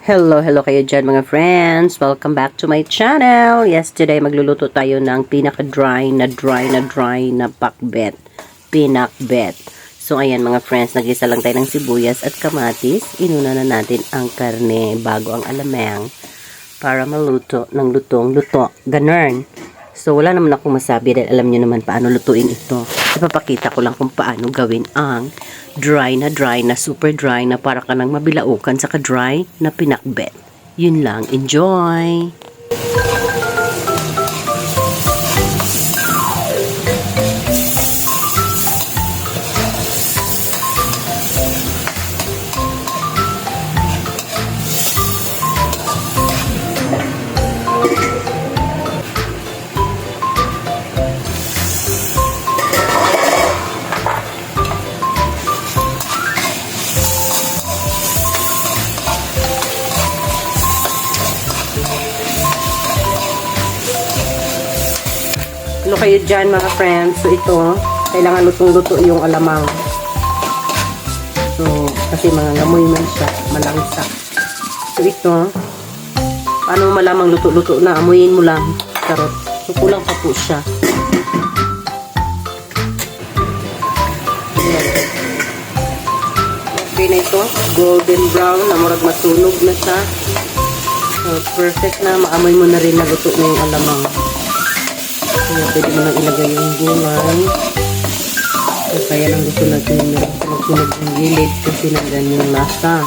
Hello kayo dyan mga friends. Welcome back to my channel. Yes, today magluluto tayo ng pinaka-dry na pakbet. Pinakbet. So, ayan mga friends, nag-isa lang tayo ng sibuyas at kamatis. Inuna na natin ang karne bago ang alamang para maluto ng lutong-luto. Ganun. So, wala naman akong masabi dahil alam nyo naman paano lutuin ito. Ipapakita ko lang kung paano gawin ang dry na super dry na para ka nang mabilaukan sa ka-dry na pinakbet. Yun lang. Enjoy! Ano kayo dyan mga friends? So ito, kailangan lutong-luto yung alamang. So, kasi mga ngamoy man siya, malangsa. So ito, paano malamang luto-luto na? Amuyin mo lang. Karot. So kulang pa po siya. Okay na ito. Golden brown na murag masunog na siya. So perfect na. Maamoy mo na rin na luto na yung alamang. Kaya pwede mo nang ilagay yung gulay. So, kaya lang gusto natin magsunog yung gilid kasi nandyan yung lasa.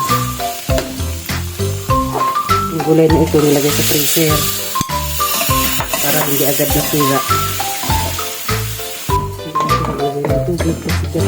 Yung gulay na ito nilagay sa freezer para hindi agad nasira. Ilagay natin dito sa